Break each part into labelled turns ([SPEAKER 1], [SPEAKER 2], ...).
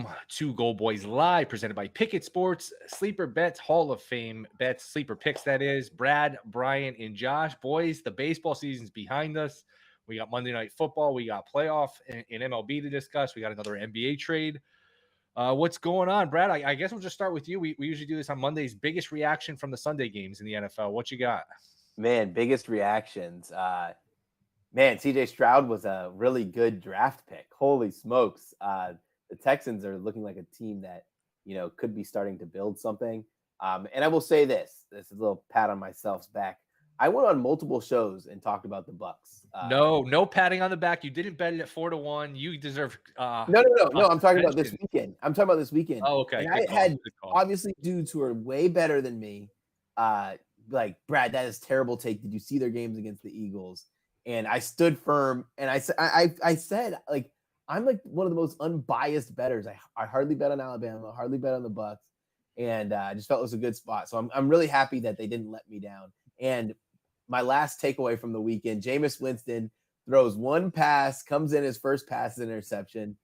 [SPEAKER 1] Welcome to Goldboys Live, presented by Pickett Sports, Sleeper Bets, Hall of Fame Bets, Sleeper Picks, that is. Brad, Brian, and Josh. Boys, the baseball season's behind us. We got Monday Night Football. We got playoff in MLB to discuss. We got another NBA trade. What's going on, Brad? I guess we'll just start with you. We usually do this on Mondays. Biggest reaction from the Sunday games in the NFL. What you got?
[SPEAKER 2] Man, biggest reactions. CJ Stroud was a really good draft pick. Holy smokes. The Texans are looking like a team that, could be starting to build something. And I will say this is a little pat on myself's back. I went on multiple shows and talked about the Bucks.
[SPEAKER 1] No patting on the back. You didn't bet it at 4-1. You deserve.
[SPEAKER 2] No. I'm talking about this weekend.
[SPEAKER 1] Oh, okay.
[SPEAKER 2] And I had obviously dudes who are way better than me. Like, Brad, that is terrible take. Did you see their games against the Eagles? And I stood firm. And I said, like, I'm like one of the most unbiased bettors. I hardly bet on Alabama, hardly bet on the Bucks, and I just felt it was a good spot. So I'm really happy that they didn't let me down. And my last takeaway from the weekend: Jameis Winston throws one pass, comes in his first pass is an interception.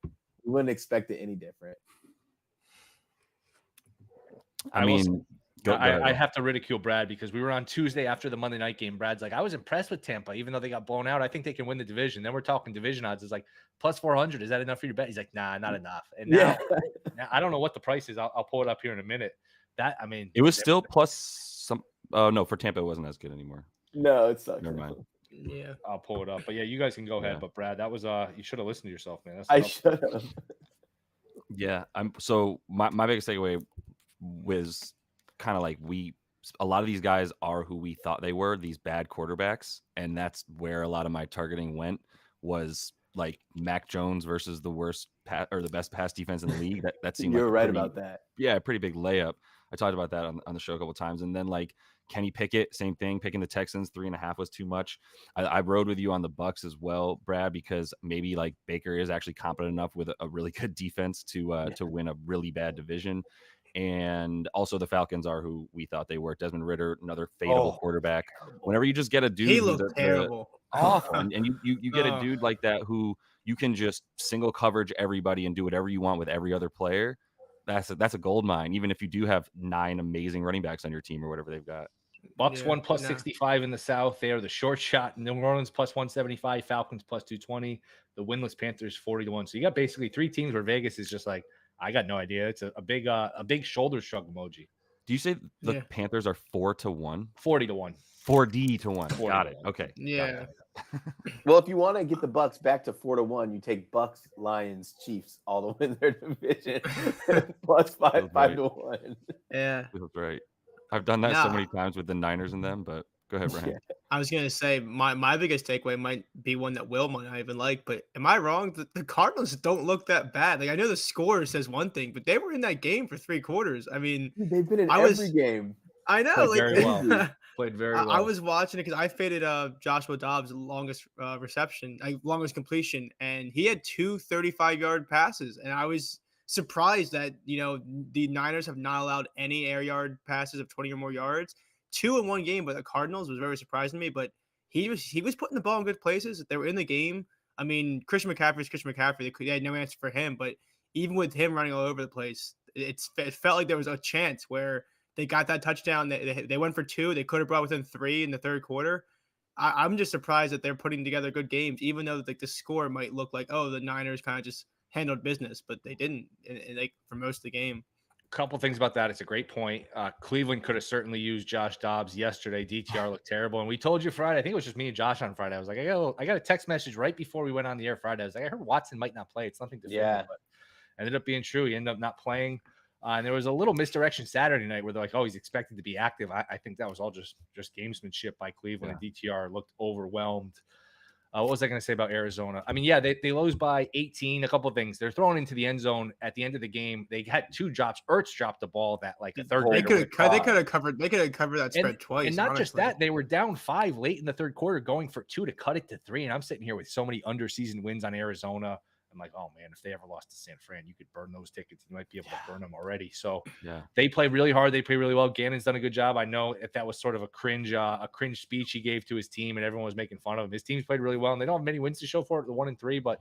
[SPEAKER 2] We wouldn't expect it any different.
[SPEAKER 1] I have to ridicule Brad because we were on Tuesday after the Monday night game. Brad's like, I was impressed with Tampa, even though they got blown out. I think they can win the division. Then we're talking division odds. It's like plus 400. Is that enough for your bet? He's like, nah, not enough. And now I don't know what the price is. I'll pull it up here in a minute.
[SPEAKER 3] It was still plus some. Oh, no, for Tampa, it wasn't as good anymore.
[SPEAKER 2] No, it sucks.
[SPEAKER 3] Never mind.
[SPEAKER 1] Yeah, I'll pull it up. But yeah, you guys can go ahead. But Brad, that was you should have listened to yourself, man.
[SPEAKER 2] I should have.
[SPEAKER 3] Yeah, so my biggest takeaway was kind of like a lot of these guys are who we thought they were, these bad quarterbacks, and that's where a lot of my targeting went, was like Mac Jones versus the worst or the best pass defense in the league. That seemed
[SPEAKER 2] You're right about that.
[SPEAKER 3] Yeah, a pretty big layup. I talked about that on the show a couple of times. And then like Kenny Pickett, same thing, picking the Texans, 3.5 was too much. I rode with you on the Bucks as well, Brad, because maybe like Baker is actually competent enough with a really good defense to win a really bad division. And also the Falcons are who we thought they were. Desmond Ridder, another fadeable quarterback. Whenever you just get a dude,
[SPEAKER 4] he looked terrible,
[SPEAKER 3] awful, and you get a dude like that who you can just single coverage everybody and do whatever you want with every other player. That's a gold mine, even if you do have 9 amazing running backs on your team or whatever they've got.
[SPEAKER 1] Bucks won plus 65 in the South. They are the short shot. New Orleans plus 175, Falcons plus 220, the winless Panthers 40-1. So you got basically 3 teams where Vegas is just like, I got no idea. It's a big shoulder shrug emoji.
[SPEAKER 3] Do you say the Panthers are 4-1?
[SPEAKER 1] 40-1.
[SPEAKER 3] 4D-1. Got it. Okay.
[SPEAKER 4] Yeah.
[SPEAKER 2] Well, if you want to get the Bucks back to 4-1, you take Bucks, Lions, Chiefs all to win their division plus 5-1.
[SPEAKER 4] Yeah,
[SPEAKER 3] that's right. I've done that so many times with the Niners and them, but go ahead, Brian.
[SPEAKER 4] Yeah. I was gonna say my biggest takeaway might be one that Will might not even like, but am I wrong? The Cardinals don't look that bad. Like, I know the score says one thing, but they were in that game for 3 quarters. I mean,
[SPEAKER 2] they've been in every game.
[SPEAKER 4] I know,
[SPEAKER 1] Played very well.
[SPEAKER 4] I was watching it because I faded Joshua Dobbs' longest longest completion, and he had 2 35-yard passes, and I was surprised that the Niners have not allowed any air yard passes of 20 or more yards. 2 in one game, but the Cardinals was very surprising to me. But he was putting the ball in good places. They were in the game. I mean, Christian McCaffrey. They had no answer for him. But even with him running all over the place, it felt like there was a chance where they got that touchdown. They went for 2. They could have brought within 3 in the third quarter. I'm just surprised that they're putting together good games, even though like the score might look like, oh, the Niners kind of just handled business, but they didn't. Like for most of the game.
[SPEAKER 1] Couple things about that. It's a great point. Cleveland could have certainly used Josh Dobbs yesterday. DTR looked terrible. And we told you Friday, I think it was just me and Josh on Friday. I was like, I got a text message right before we went on the air Friday. I was like, I heard Watson might not play. It's nothing to but ended up being true. He ended up not playing. And there was a little misdirection Saturday night where they're like, oh, he's expected to be active. I think that was all just gamesmanship by Cleveland. And DTR looked overwhelmed. What was I going to say about Arizona? I mean, yeah, they lose by 18. A couple of things. They're thrown into the end zone at the end of the game. They had 2 drops. Ertz dropped the ball that like a third.
[SPEAKER 4] They could have covered that spread twice.
[SPEAKER 1] And not just that, they were down 5 late in the third quarter, going for 2 to cut it to 3. And I'm sitting here with so many underseason wins on Arizona. I'm like, oh man, if they ever lost to San Fran, you could burn those tickets. You might be able to burn them already. So they play really hard. They play really well. Gannon's done a good job. I know if that was sort of a cringe speech he gave to his team, and everyone was making fun of him. His team's played really well, and they don't have many wins to show for it. The 1-3, but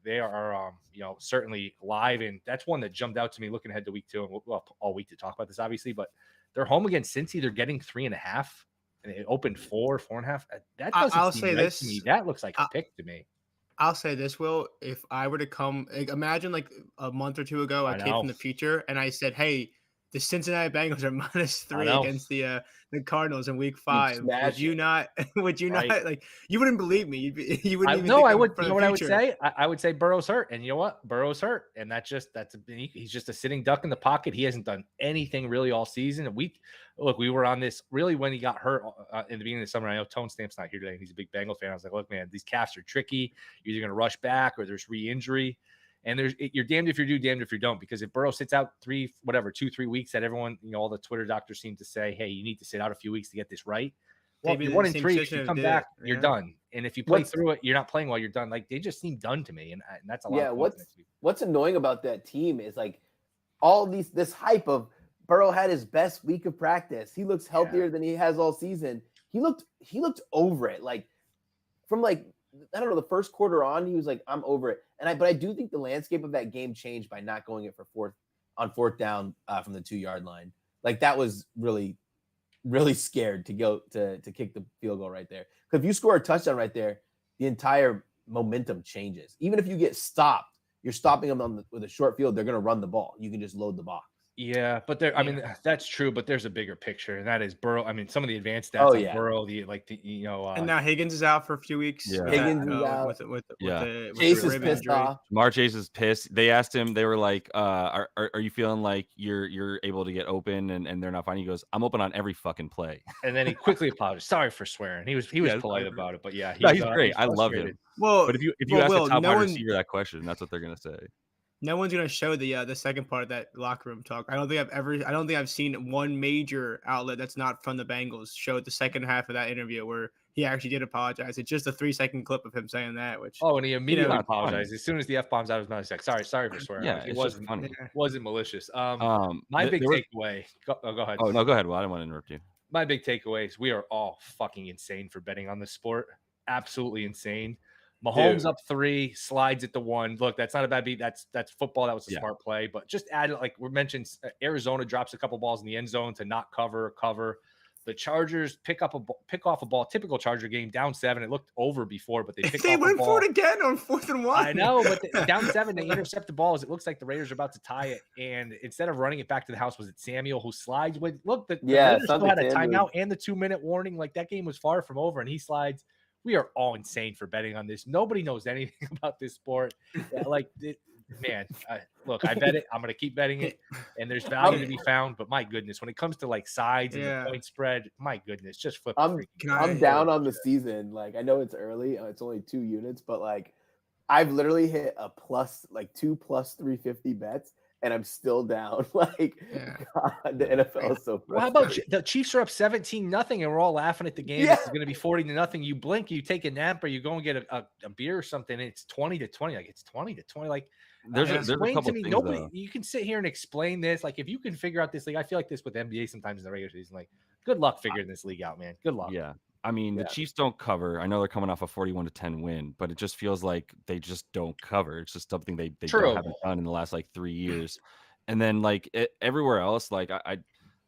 [SPEAKER 1] they are, certainly live. And that's one that jumped out to me looking ahead to week 2. And we'll have all week to talk about this, obviously. But they're home against Cincy. They're getting 3.5. And it opened 4.5. That doesn't
[SPEAKER 4] I'll
[SPEAKER 1] seem
[SPEAKER 4] say
[SPEAKER 1] right
[SPEAKER 4] this.
[SPEAKER 1] to me. That looks like a pick to me.
[SPEAKER 4] I'll say this, Will. If I were to come, imagine like a month or two ago, I came from the future and I said, "Hey, the Cincinnati Bengals are -3 against the Cardinals in Week 5." Would you not? Would you not? Like, you wouldn't believe me. You wouldn't even.
[SPEAKER 1] No,
[SPEAKER 4] think
[SPEAKER 1] I
[SPEAKER 4] I'm
[SPEAKER 1] would.
[SPEAKER 4] from
[SPEAKER 1] You
[SPEAKER 4] the
[SPEAKER 1] know what I would
[SPEAKER 4] future.
[SPEAKER 1] say? I would say Burrow's hurt, and you know what? Burrow's hurt, and he's just a sitting duck in the pocket. He hasn't done anything really all season. And we were on this really when he got hurt in the beginning of the summer. I know Tone Stamp's not here today. He's a big Bengal fan. I was like, look, man, these calves are tricky. You're either going to rush back or there's re-injury. And you're damned if you do, damned if you don't. Because if Burrow sits out 2-3 weeks, that everyone, all the Twitter doctors seem to say, hey, you need to sit out a few weeks to get this right. Well, if you're 1-3, if you come back, you're done. And if you play through it, you're not playing while you're done. Like, they just seem done to me, and that's a lot.
[SPEAKER 2] Yeah, what's annoying about that team is like all this hype of Burrow had his best week of practice. He looks healthier than he has all season. He looked over it. Like from I don't know, the first quarter on, he was like, I'm over it. But I do think the landscape of that game changed by not going it for fourth down from the 2-yard line. Like that was really, really scared to go to kick the field goal right there. Because if you score a touchdown right there, the entire momentum changes. Even if you get stopped, you're stopping them with a short field. They're going to run the ball. You can just load the box.
[SPEAKER 1] Yeah, but I mean, that's true, but there's a bigger picture, and that is Burrow. I mean, some of the advanced stats on Burrow,
[SPEAKER 4] and now Higgins is out for a few weeks.
[SPEAKER 3] Yeah.
[SPEAKER 2] Higgins is out.
[SPEAKER 4] With
[SPEAKER 2] Chase is pissed off.
[SPEAKER 3] Jamar Chase is pissed. They asked him, they were like, are you feeling like you're able to get open and they're not fine? He goes, I'm open on every fucking play.
[SPEAKER 1] And then he quickly apologized. Sorry for swearing. He was polite about it, but yeah,
[SPEAKER 3] he's great. I love him.
[SPEAKER 4] Well,
[SPEAKER 3] but if you ask the top wide receiver that question, that's what they're gonna say.
[SPEAKER 4] No one's gonna show the second part of that locker room talk. I don't think I've seen one major outlet that's not from the Bengals show the second half of that interview where he actually did apologize. It's just a 3-second clip of him saying that.
[SPEAKER 1] And he immediately apologized as soon as the F-bombs out of his mouth. He's like, sorry for swearing.
[SPEAKER 3] Yeah,
[SPEAKER 1] it
[SPEAKER 3] wasn't funny.
[SPEAKER 1] Wasn't malicious. My big takeaway. Go ahead.
[SPEAKER 3] Oh no, go ahead. Well, I didn't want to interrupt you.
[SPEAKER 1] My big takeaway is we are all fucking insane for betting on this sport. Absolutely insane. Mahomes up 3, slides at the 1. Look, that's not a bad beat. That's football. That was a smart play. But just add, like we mentioned, Arizona drops a couple balls in the end zone to not cover. The Chargers pick off a ball. Typical Charger game, down 7. It looked over before, but they
[SPEAKER 4] went for it again on 4th and 1.
[SPEAKER 1] I know, but down 7, they intercept the balls. It looks like the Raiders are about to tie it. And instead of running it back to the house, was it Samuel who slides with? Look, the Raiders still had a timeout and the 2-minute warning. Like that game was far from over, and he slides. We are all insane for betting on this. Nobody knows anything about this sport. Look, I bet it. I'm going to keep betting it, and there's value to be found. But my goodness, when it comes to like sides and the point spread, my goodness, just flip.
[SPEAKER 2] I'm down on the season. Like I know it's early, it's only 2 units, but like I've literally hit a plus 2 plus 350 bets. And I'm still down. God, the NFL is so frustrating.
[SPEAKER 1] Well, how about the Chiefs are up 17-0, and we're all laughing at the game. It's going to be 40-0. You blink, you take a nap, or you go and get a beer or something. And it's 20-20. Like it's 20-20. Like
[SPEAKER 3] there's a couple
[SPEAKER 1] to me.
[SPEAKER 3] Things,
[SPEAKER 1] Nobody.
[SPEAKER 3] though.
[SPEAKER 1] You can sit here and explain this. Like if you can figure out this league, I feel like this with NBA sometimes in the regular season. Like good luck figuring this league out, man. Good luck.
[SPEAKER 3] Yeah. I mean, the Chiefs don't cover. I know they're coming off a 41-10 win, but it just feels like they just don't cover. It's just something they haven't done in the last 3 years. And then everywhere else, I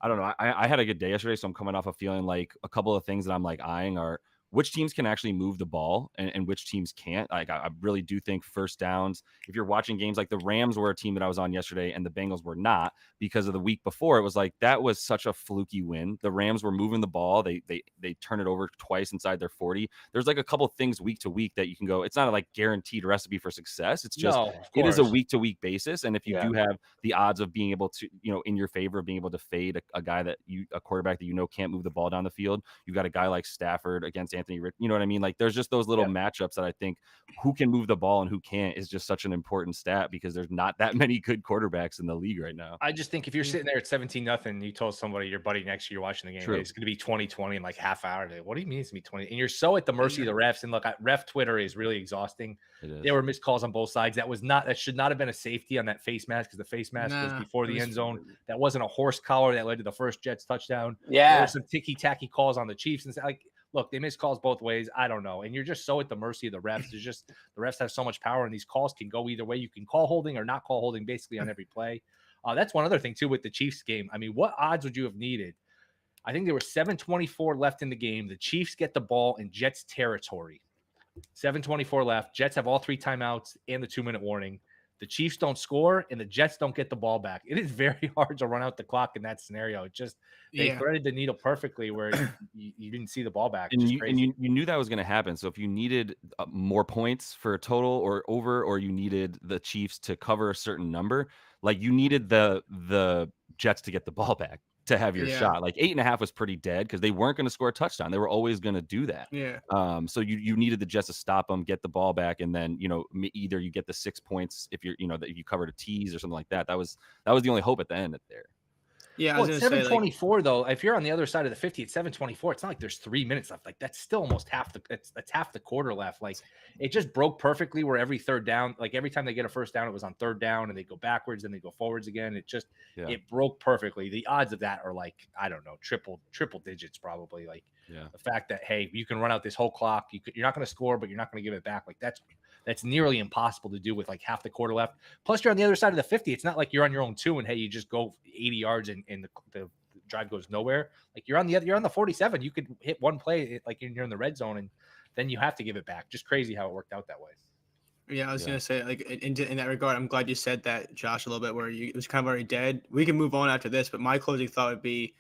[SPEAKER 3] don't know. I had a good day yesterday, so I'm coming off of feeling like a couple of things that I'm eyeing are which teams can actually move the ball and which teams can't. I really do think first downs, if you're watching games like the Rams were a team that I was on yesterday and the Bengals were not because of the week before, it was like that was such a fluky win. The Rams were moving the ball. They turn it over twice inside their 40. There's a couple things week to week that you can go. It's not a guaranteed recipe for success. It's just it is a week to week basis. And if you do have the odds of being able to, in your favor of being able to fade a guy a quarterback that can't move the ball down the field, you've got a guy like Stafford against Anthony. You know what I mean? There's just those little matchups that I think who can move the ball and who can't is just such an important stat because there's not that many good quarterbacks in the league right now.
[SPEAKER 1] I just think if you're sitting there at 17-0, you told somebody, your buddy next to you watching the game, hey, it's going to be 20-20 in half hour. Like, what do you mean it's going to be 20? And you're so at the mercy of the refs. And look, ref Twitter is really exhausting. There were missed calls on both sides. That should not have been a safety on that face mask because the face mask was before the end zone. That wasn't a horse collar that led to the first Jets touchdown.
[SPEAKER 2] Yeah.
[SPEAKER 1] There were some ticky-tacky calls on the Chiefs. And look, they miss calls both ways. I don't know. And you're just so at the mercy of the refs. There's just the refs have so much power, and these calls can go either way. You can call holding or not call holding basically on every play. That's one other thing too with the Chiefs game. I mean, what odds would you have needed? I think there were 7:24 left in the game. The Chiefs get the ball in Jets territory. 7:24 left. Jets have all 3 timeouts and the 2-minute warning. The Chiefs don't score and the Jets don't get the ball back. It is very hard to run out the clock in that scenario. It just they threaded the needle perfectly where you didn't see the ball back.
[SPEAKER 3] And you knew that was going to happen. So if you needed more points for a total or over, or you needed the Chiefs to cover a certain number, like you needed the Jets to get the ball back to have your shot. Like 8.5 was pretty dead because they weren't going to score a touchdown. They were always going to do that.
[SPEAKER 4] Yeah.
[SPEAKER 3] So you needed the Jets to stop them, get the ball back, and then either you get the 6 points if you're if you covered a tease or something like that. That was the only hope at the end there.
[SPEAKER 4] Yeah,
[SPEAKER 1] well, 7:24 though. If you're on the other side of the 50 at 7:24, it's not like there's 3 minutes left. Like that's still almost half that's half the quarter left. Like it just broke perfectly where every third down, like every time they get a first down, it was on third down and they go backwards and they go forwards again. It just it broke perfectly. The odds of that are like, I don't know, triple digits probably. Like the fact that hey, you can run out this whole clock. You're not going to score, but you're not going to give it back. Like that's nearly impossible to do with like half the quarter left. Plus, you're on the other side of the 50. It's not like you're on your own 2 and hey, you just go 80 yards and the drive goes nowhere. Like you're on the 47. You could hit one play like you're in the red zone, and then you have to give it back. Just crazy how it worked out that way.
[SPEAKER 4] Yeah, I was gonna say like in that regard, I'm glad you said that, Josh, a little bit where it was kind of already dead. We can move on after this, but my closing thought would be.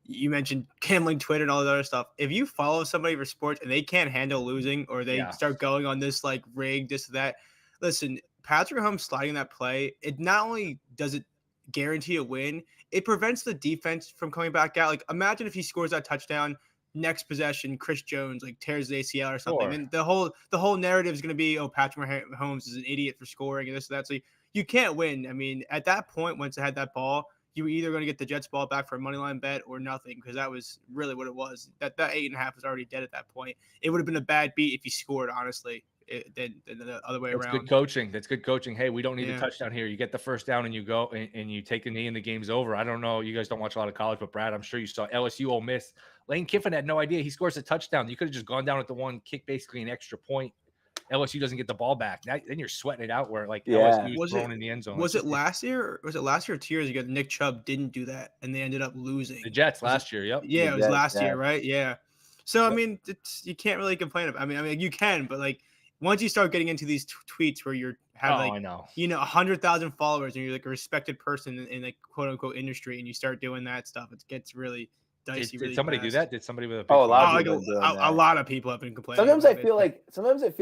[SPEAKER 4] You mentioned gambling, Twitter, and all that other stuff. If you follow somebody for sports and they can't handle losing or they start going on this like rig, this, that, listen, Patrick Mahomes sliding that play, it not only does it guarantee a win, it prevents the defense from coming back out. Like imagine if he scores that touchdown, next possession, Chris Jones like tears the ACL or something. And the whole narrative is going to be, oh, Patrick Mahomes is an idiot for scoring and this, that. So you can't win. I mean, at that point, once they had that ball, you were either going to get the Jets ball back for a money line bet or nothing, because that was really what it was. That 8.5 was already dead at that point. It would have been a bad beat if he scored, honestly, than the other way around.
[SPEAKER 1] That's good coaching. Hey, we don't need a touchdown here. You get the first down and you go and you take a knee and the game's over. I don't know. You guys don't watch a lot of college, but Brad, I'm sure you saw LSU Ole Miss. Lane Kiffin had no idea. He scores a touchdown. You could have just gone down at the one, kick basically an extra point. LSU doesn't get the ball back. Now, then you're sweating it out where like LSU was thrown in the end zone.
[SPEAKER 4] Was it last year? Was it last year or 2 years ago? Nick Chubb didn't do that, and they ended up losing.
[SPEAKER 1] The Jets last year. Yep.
[SPEAKER 4] Yeah, it was last year, right? Yeah. So I mean, you can't really complain about. I mean, you can, but like once you start getting into these tweets where you have
[SPEAKER 1] I know.
[SPEAKER 4] 100,000 followers and you're like a respected person in like quote unquote industry, and you start doing that stuff, it gets really dicey.
[SPEAKER 1] Did somebody do that? Did somebody with a
[SPEAKER 4] a lot of people have been complaining.
[SPEAKER 2] Sometimes I feel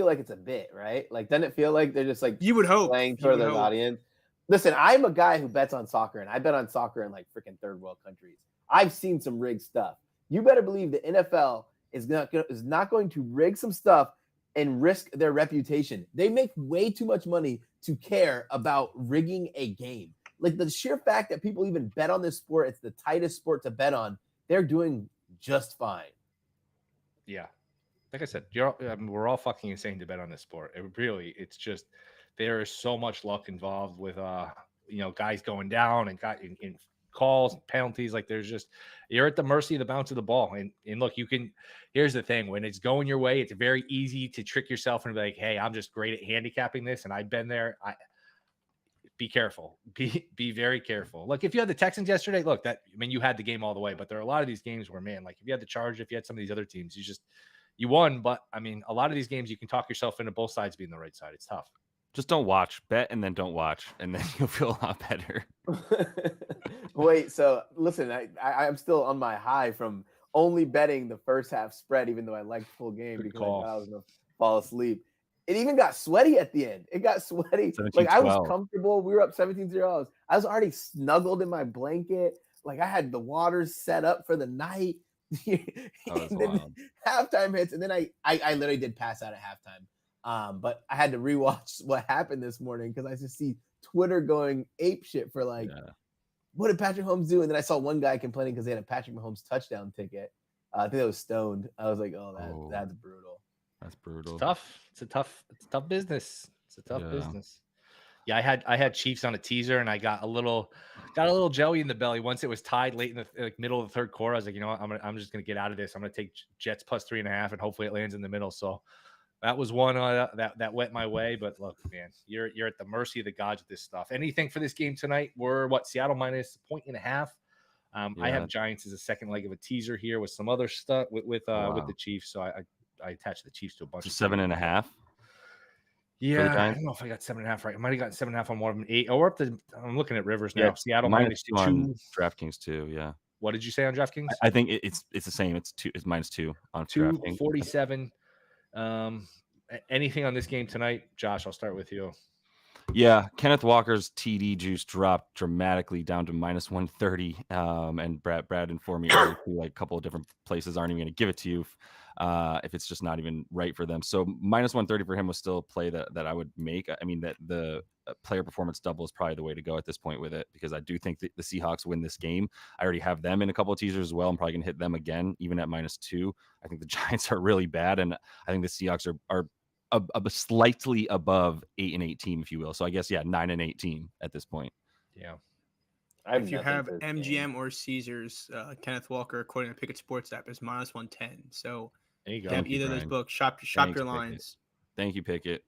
[SPEAKER 2] like it's a bit, right? Like doesn't it feel like they're just like
[SPEAKER 4] you would hope
[SPEAKER 2] playing for their audience. Listen, I'm a guy who bets on soccer, and I bet on soccer in like freaking third world countries. I've seen some rigged stuff. You better believe the NFL is not going to rig some stuff and risk their reputation. They make way too much money to care about rigging a game. Like the sheer fact that people even bet on this sport, it's the tightest sport to bet on. They're doing just fine.
[SPEAKER 1] Yeah. Like I said, we're all fucking insane to bet on this sport. It's just there is so much luck involved with guys going down and in calls, penalties. Like you're at the mercy of the bounce of the ball. And look, here's the thing, when it's going your way, it's very easy to trick yourself and be like, hey, I'm just great at handicapping this. And I've been there. Be careful. Be very careful. Look, if you had the Texans yesterday, you had the game all the way, but there are a lot of these games where, man, like if you had the Chargers, if you had some of these other teams, you won. But I mean, a lot of these games, you can talk yourself into both sides being the right side. It's tough.
[SPEAKER 3] Just don't watch, bet, and then don't watch, and then you'll feel a lot better.
[SPEAKER 2] Wait, so listen, I'm still on my high from only betting the first half spread, even though I liked full game because I thought I was going to fall asleep. It even got sweaty at the end. It got sweaty. Like I was comfortable. We were up 17-0. I was already snuggled in my blanket. Like I had the water set up for the night. And then halftime hits, and then I literally did pass out at halftime. But I had to rewatch what happened this morning because I just see Twitter going ape shit for like, what did Patrick Mahomes do? And then I saw one guy complaining because they had a Patrick Mahomes touchdown ticket. I think that was stoned. I was like, that's brutal.
[SPEAKER 3] That's brutal.
[SPEAKER 1] It's tough. It's a tough business. It's a tough business. Yeah, I had Chiefs on a teaser, and I got a little jelly in the belly once it was tied late in the middle of the third quarter. I was like, you know what, I'm just gonna get out of this. I'm gonna take Jets plus 3.5, and hopefully it lands in the middle. So that was one that went my way. But look, man, you're at the mercy of the gods with this stuff. Anything for this game tonight? We're Seattle minus 1.5. I have Giants as a second leg of a teaser here with some other stuff with the Chiefs. So I attached the Chiefs to a bunch of
[SPEAKER 3] 7.5.
[SPEAKER 1] Yeah, I don't know if I got 7.5 right. I might have gotten 7.5 on one of them. 8. Oh, we're up to. I'm looking at Rivers now. Seattle minus 2
[SPEAKER 3] on DraftKings too. Yeah.
[SPEAKER 1] What did you say on DraftKings?
[SPEAKER 3] I think it's the same. It's -2 on DraftKings.
[SPEAKER 1] 247. Anything on this game tonight, Josh? I'll start with you.
[SPEAKER 3] Yeah, Kenneth Walker's TD juice dropped dramatically down to -130. And Brad informed me earlier, like a couple of different places aren't even going to give it to you if it's just not even right for them. So -130 for him was still a play that I would make. I mean, that the player performance double is probably the way to go at this point with it, because I do think that the Seahawks win this game. I already have them in a couple of teasers as well. I'm probably going to hit them again, even at -2. I think the Giants are really bad, and I think the Seahawks are slightly above 8-8 team, if you will. So I guess 9-8 team at this point.
[SPEAKER 1] Yeah.
[SPEAKER 4] If you have MGM or Caesars, Kenneth Walker, according to Pickett Sports app, is -110. So
[SPEAKER 1] there you go.
[SPEAKER 4] Have either of those books. Shop your lines.
[SPEAKER 3] Thank you, Pickett.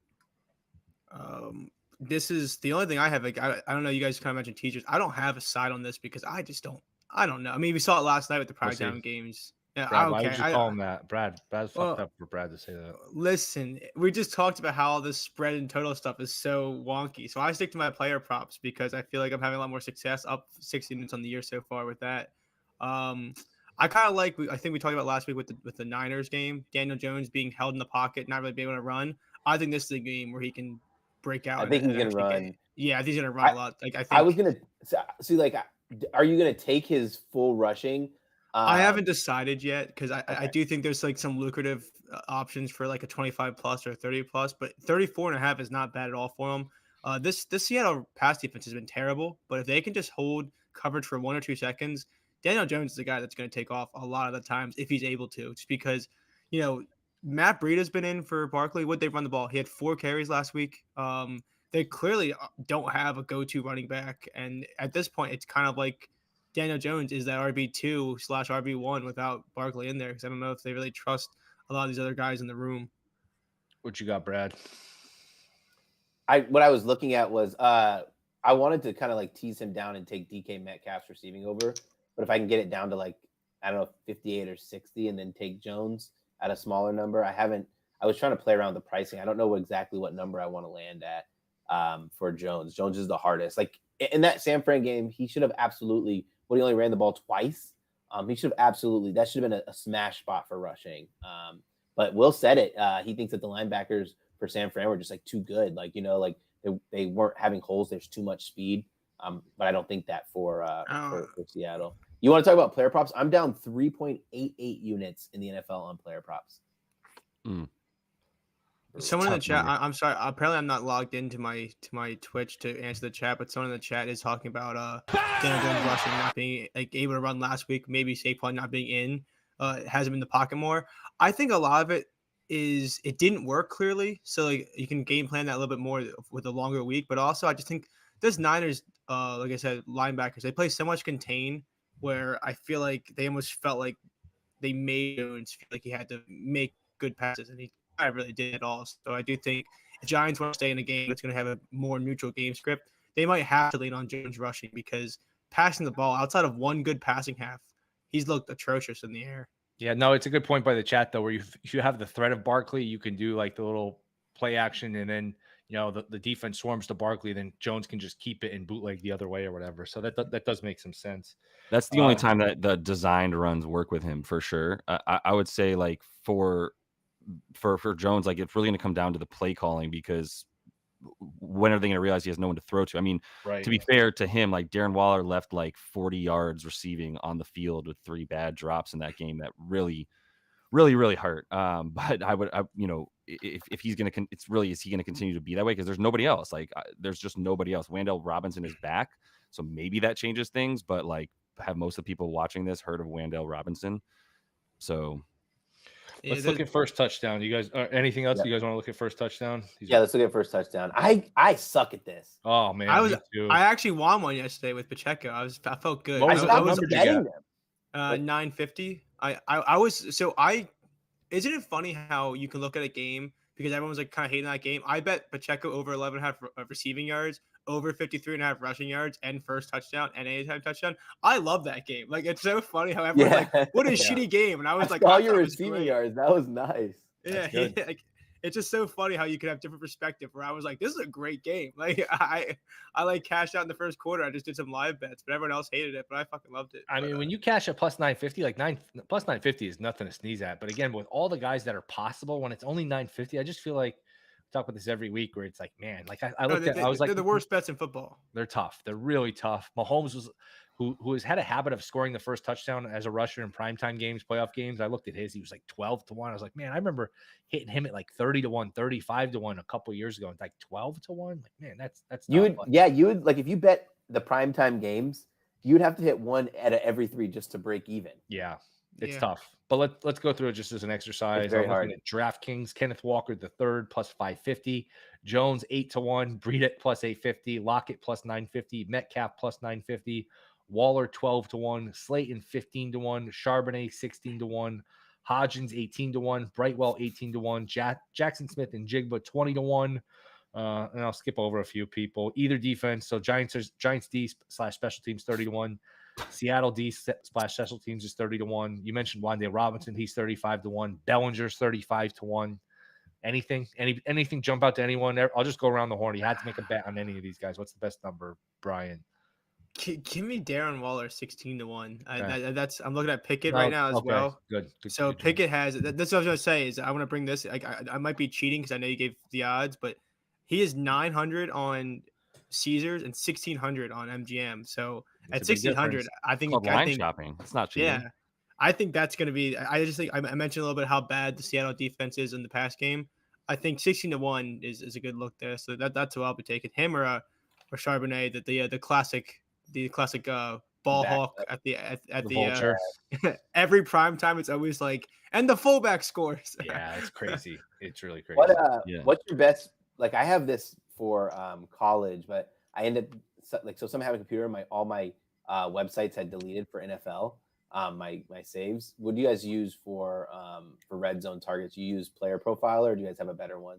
[SPEAKER 4] This is the only thing I have. Like, I don't know. You guys kind of mentioned teachers. I don't have a side on this because I just don't. I don't know. I mean, we saw it last night with the prime time games. Yeah,
[SPEAKER 1] Brad, why would you call him that? Brad's fucked up for Brad to say that.
[SPEAKER 4] Listen, we just talked about how this spread and total stuff is so wonky. So I stick to my player props because I feel like I'm having a lot more success, up 60 units on the year so far with that. I kind of like, I think we talked about last week with the Niners game, Daniel Jones being held in the pocket, not really being able to run. I think this is a game where he can break out.
[SPEAKER 2] I think he's going to run.
[SPEAKER 4] Yeah, I think he's going to run a lot. Like I
[SPEAKER 2] was going to see, like, are you going to take his full rushing?
[SPEAKER 4] I haven't decided yet because I do think there's like some lucrative options for like a 25 plus or 30 plus, but 34.5 is not bad at all for him. This Seattle pass defense has been terrible, but if they can just hold coverage for 1 or 2 seconds, Daniel Jones is the guy that's going to take off a lot of the times if he's able to, just because, you know, Matt Breida's been in for Barkley. Would they run the ball? He had 4 carries last week. They clearly don't have a go-to running back. And at this point, it's kind of like Daniel Jones is that RB2/RB1 without Barkley in there, because I don't know if they really trust a lot of these other guys in the room.
[SPEAKER 1] What you got, Brad?
[SPEAKER 2] What I was looking at was I wanted to kind of like tease him down and take DK Metcalf's receiving over, but if I can get it down to like, I don't know, 58 or 60 and then take Jones at a smaller number. I was trying to play around with the pricing. I don't know exactly what number I want to land at for Jones. Jones is the hardest. Like in that San Fran game, he should have absolutely, he only ran the ball twice. He should have that should have been a smash spot for rushing. But Will said it. He thinks that the linebackers for San Fran were just like too good. Like, you know, like they weren't having holes. There's too much speed. But I don't think that for Seattle. You want to talk about player props? I'm down 3.88 units in the NFL on player props.
[SPEAKER 4] Someone in the chat, I'm sorry. Apparently, I'm not logged into my Twitch to answer the chat, but someone in the chat is talking about Daniel Jones rushing not being like able to run last week. Maybe Saquon not being in, has him in the pocket more. I think a lot of it is it didn't work clearly, so like you can game plan that a little bit more with a longer week. But also, I just think this Niners, like I said, linebackers, they play so much contain where I feel like they almost felt like they made Jones feel like he had to make good passes, and I really did at all. So I do think if Giants want to stay in the game, it's going to have a more neutral game script. They might have to lean on Jones rushing because passing the ball outside of one good passing half, he's looked atrocious in the air.
[SPEAKER 1] Yeah, no, it's a good point by the chat though, where if you have the threat of Barkley, you can do like the little play action, and then you know the defense swarms to Barkley, then Jones can just keep it and bootleg the other way or whatever. So that does make some sense.
[SPEAKER 3] That's the only time that the designed runs work with him for sure. I would say like for Jones, like it's really going to come down to the play calling, because when are they going to realize he has no one to throw to? I mean, to be fair to him, like Darren Waller left like 40 yards receiving on the field with 3 bad drops in that game that really hurt. But you know, if he's going to, is he going to continue to be that way? Because there's nobody else. Like there's just nobody else. Wan'Dale Robinson is back, so maybe that changes things. But like, have most of the people watching this heard of Wan'Dale Robinson? So.
[SPEAKER 1] Let's look at first touchdown. You guys, anything else
[SPEAKER 2] Yep.
[SPEAKER 1] you guys want to look at first touchdown?
[SPEAKER 2] Yeah, let's look at first touchdown. I suck at this.
[SPEAKER 1] Oh man, me too.
[SPEAKER 4] I actually won one yesterday with Pacheco. I felt good.
[SPEAKER 1] What was
[SPEAKER 2] I
[SPEAKER 1] what
[SPEAKER 2] was
[SPEAKER 1] number did you
[SPEAKER 2] betting
[SPEAKER 1] get?
[SPEAKER 2] them.
[SPEAKER 4] 950. Isn't it funny how you can look at a game because everyone was like kind of hating that game? I bet Pacheco over 11.5 receiving yards, over 53.5 rushing yards, and first touchdown and anytime touchdown. I love that game. Like it's so funny how everyone's like, "What a shitty game," and I was like,
[SPEAKER 2] "All
[SPEAKER 4] your
[SPEAKER 2] your receiving yards, that was nice."
[SPEAKER 4] Yeah, like, it's just so funny how you can have different perspective. Where I was like, "This is a great game." Like I like cashed out in the first quarter. I just did some live bets, but everyone else hated it. But I fucking loved it.
[SPEAKER 1] I mean, when you cash at plus 950, like plus 950 is nothing to sneeze at. But again, with all the guys that are possible, when it's only 950, I just feel like we talk about this every week. Where it's like, man, like I looked at, I was like,
[SPEAKER 4] they're the worst bets in football.
[SPEAKER 1] They're tough. They're really tough. Mahomes was who has had a habit of scoring the first touchdown as a rusher in primetime games, playoff games. I looked at his; he was like 12-1. I was like, man, I remember hitting him at like 30-1, 35-1 a couple years ago. It's like 12-1. Like, man, that's
[SPEAKER 2] you would like if you bet the primetime games, you would have to hit one out of every 3 just to break even.
[SPEAKER 1] Yeah, it's tough. But let's go through it just as an exercise.
[SPEAKER 2] It's very hard.
[SPEAKER 1] Looking at DraftKings, Kenneth Walker the third plus 550, Jones 8-1, Breida plus 850, Lockett plus 950, Metcalf plus 950, Waller 12-1, Slayton 15-1, Charbonnet 16-1, Hodgins 18-1, Brightwell 18-1, Jackson Smith and Jigba 20-1. And I'll skip over a few people. Either defense, so Giants D/special teams 30-1. Seattle D/special teams is 30-1. You mentioned Wan'Dale Robinson, he's 35-1. Bellinger's 35-1. Anything jump out to anyone there? I'll just go around the horn. You had to make a bet on any of these guys. What's the best number, Brian?
[SPEAKER 4] Give me Darren Waller 16-1.
[SPEAKER 1] Okay.
[SPEAKER 4] I'm looking at Pickett right now as well.
[SPEAKER 1] Good.
[SPEAKER 4] So
[SPEAKER 1] good
[SPEAKER 4] Pickett has that's what I was going to say is I want to bring this. I might be cheating because I know you gave the odds, but he is 900 on Caesars and 1600 on MGM. So at 1600, I think
[SPEAKER 3] shopping. It's not cheating.
[SPEAKER 4] Yeah, I think that's going to be. I just think I mentioned a little bit how bad the Seattle defense is in the past game. I think 16-1 is a good look there. So that's who I'll be taking, him or Charbonnet, the classic ball hawk at the
[SPEAKER 1] vulture.
[SPEAKER 4] Every prime time it's always like, and the fullback scores.
[SPEAKER 1] Yeah, it's crazy. It's really crazy.
[SPEAKER 2] What's your best? Like I have this for college, but I end up so some have a computer. All my websites had deleted for NFL. My saves. What do you guys use for red zone targets? You use Player Profiler, or do you guys have a better one?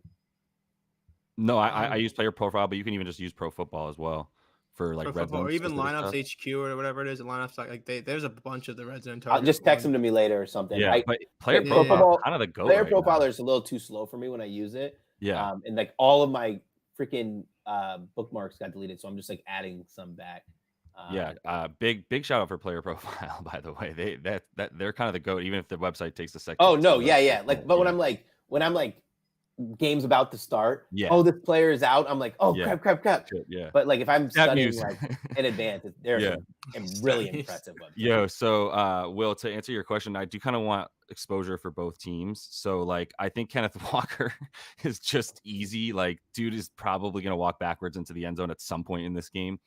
[SPEAKER 3] No, I use Player Profile, but you can even just use Pro Football as well for like red zone
[SPEAKER 4] or even lineups
[SPEAKER 3] stuff.
[SPEAKER 4] HQ or whatever it is. Lineups like there's a bunch of the red zone targets.
[SPEAKER 2] I'll just text them to me later or something.
[SPEAKER 3] Yeah, but Player Profile kind of the go.
[SPEAKER 2] Player Profiler is a little too slow for me when I use it.
[SPEAKER 3] Yeah,
[SPEAKER 2] and like all of my freaking bookmarks got deleted, so I'm just like adding some back.
[SPEAKER 3] Big shout out for Player Profile, by the way. They're kind of the goat, even if the website takes a second.
[SPEAKER 2] Oh no, yeah. Like, but when I'm like game's about to start, this player is out, I'm like, crap.
[SPEAKER 3] Yeah.
[SPEAKER 2] But like if I'm studying like in advance, they're really impressive websites.
[SPEAKER 3] Yo, so Will, to answer your question, I do kind of want exposure for both teams. So like I think Kenneth Walker is just easy. Like dude is probably gonna walk backwards into the end zone at some point in this game.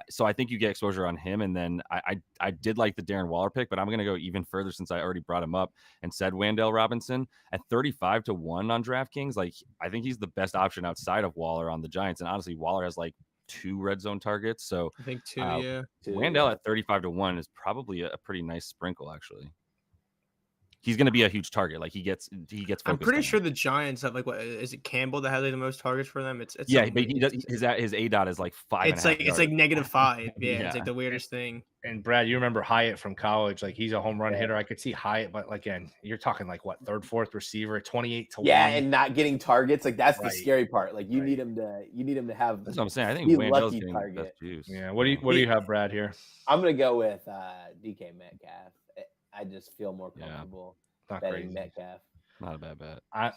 [SPEAKER 3] So I think you get exposure on him. And then I did like the Darren Waller pick, but I'm going to go even further since I already brought him up and said Wan'Dale Robinson at 35-1 on DraftKings. Like, I think he's the best option outside of Waller on the Giants. And honestly, Waller has like 2 red zone targets. So
[SPEAKER 4] I think 2,
[SPEAKER 3] Wan'Dale at 35-1 is probably a pretty nice sprinkle, actually. He's going to be a huge target. Like he gets.
[SPEAKER 4] I'm pretty sure the Giants have like what is it Campbell that has like the most targets for them? It's
[SPEAKER 3] but he does, his ADOT is like 5.
[SPEAKER 4] It's like -5. Yeah, it's like the weirdest thing.
[SPEAKER 1] And Brad, you remember Hyatt from college? Like he's a home run hitter. I could see Hyatt, but again, you're talking like what 3rd, 4th receiver, 28-1.
[SPEAKER 2] Yeah, and not getting targets. Like that's the scary part. Like you need him to have.
[SPEAKER 3] That's what I'm saying. I think Wan'Dale's getting the best juice.
[SPEAKER 1] Yeah. What do you have, Brad? Here,
[SPEAKER 2] I'm gonna go with DK Metcalf. I just feel more comfortable betting Metcalf.
[SPEAKER 3] Not a bad bet.
[SPEAKER 1] I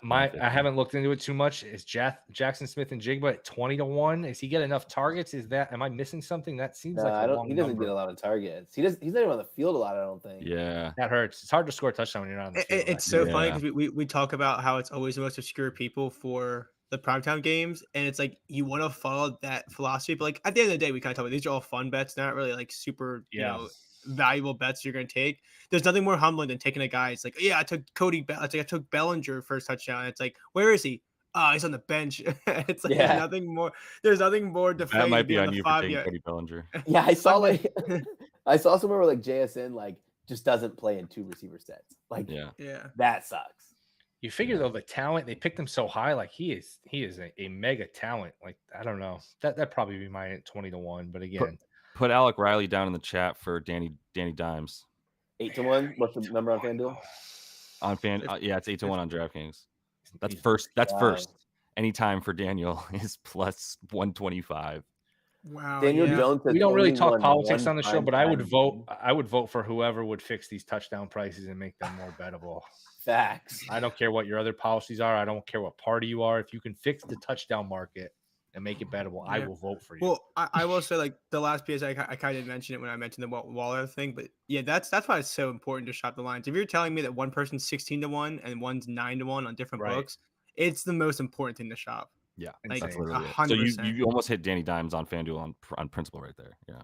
[SPEAKER 1] haven't looked into it too much. Is Jackson Smith and Jigba at 20-1? Is he get enough targets? Am I missing something? That seems like a long
[SPEAKER 2] he doesn't
[SPEAKER 1] number.
[SPEAKER 2] get a lot of targets. He's not even on the field a lot, I don't think.
[SPEAKER 3] Yeah.
[SPEAKER 1] That hurts. It's hard to score a touchdown when you're not on the field.
[SPEAKER 4] It's so funny because we talk about how it's always the most obscure people for the primetime games, and it's like you want to follow that philosophy, but like at the end of the day, we kind of talk about these are all fun bets. They're not really like super, valuable bets you're going to take. There's nothing more humbling than taking a guy. It's like, yeah, I took I took Bellinger first touchdown. It's like, where is he? He's on the bench. It's like
[SPEAKER 2] Yeah.
[SPEAKER 4] there's nothing more
[SPEAKER 3] That
[SPEAKER 4] deflating
[SPEAKER 3] might
[SPEAKER 4] to
[SPEAKER 3] be
[SPEAKER 4] be on
[SPEAKER 3] on
[SPEAKER 4] the
[SPEAKER 3] you for
[SPEAKER 4] 5
[SPEAKER 3] taking
[SPEAKER 4] yard.
[SPEAKER 3] Cody Bellinger.
[SPEAKER 2] Yeah, I saw somewhere where like JSN like just doesn't play in 2 receiver sets. Like
[SPEAKER 4] Yeah.
[SPEAKER 2] that sucks.
[SPEAKER 1] You figure though the talent they picked him so high, like he is a mega talent. Like I don't know, that probably be my 20-1. But again,
[SPEAKER 3] Put Alec Riley down in the chat for Danny Dimes
[SPEAKER 2] 8-1. What's the number on FanDuel?
[SPEAKER 3] on yeah, it's 8-1 on DraftKings. That's
[SPEAKER 1] He's-
[SPEAKER 3] first. That's
[SPEAKER 2] Wow.
[SPEAKER 3] first. Anytime for Daniel is plus 125.
[SPEAKER 4] Wow.
[SPEAKER 2] Daniel
[SPEAKER 4] yeah.
[SPEAKER 2] Jones.
[SPEAKER 1] we don't really
[SPEAKER 2] only
[SPEAKER 1] talk
[SPEAKER 2] won
[SPEAKER 1] politics
[SPEAKER 2] one
[SPEAKER 1] on the show, but I would
[SPEAKER 2] primetime
[SPEAKER 1] vote.
[SPEAKER 2] game.
[SPEAKER 1] I would vote for whoever would fix these touchdown prices and make them more bettable.
[SPEAKER 2] Facts.
[SPEAKER 1] I don't care what your other policies are. I don't care what party you are. If you can fix the touchdown market and make it bettable, I
[SPEAKER 4] Yeah.
[SPEAKER 1] will vote for you.
[SPEAKER 4] Well, I will say like the last PS, I kind of mentioned it when I mentioned the Waller thing, but yeah, that's why it's so important to shop the lines. If you're telling me that one person's 16-1 and one's 9-1 on different
[SPEAKER 1] Right.
[SPEAKER 4] books, it's the most important thing to shop.
[SPEAKER 3] Yeah,
[SPEAKER 4] Like,
[SPEAKER 3] that's
[SPEAKER 1] Insane.
[SPEAKER 3] literally it.
[SPEAKER 4] 100%.
[SPEAKER 3] So you almost hit Danny Dimes on FanDuel on principle right there. Yeah.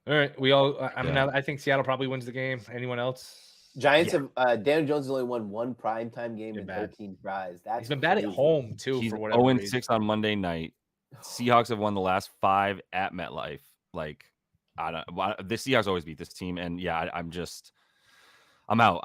[SPEAKER 1] All right, we all. I mean,
[SPEAKER 3] Yeah.
[SPEAKER 1] I think Seattle probably wins the game. Anyone else?
[SPEAKER 2] Giants have Daniel Jones has only won one primetime game
[SPEAKER 1] Been
[SPEAKER 2] and
[SPEAKER 1] bad.
[SPEAKER 2] 13 tries. That's
[SPEAKER 1] He's been bad at
[SPEAKER 2] crazy.
[SPEAKER 1] home too.
[SPEAKER 3] He's
[SPEAKER 1] for whatever reason.
[SPEAKER 3] 0-6 on Monday night. Seahawks have won the last 5 at MetLife. Like, the Seahawks always beat this team, and yeah, I'm out.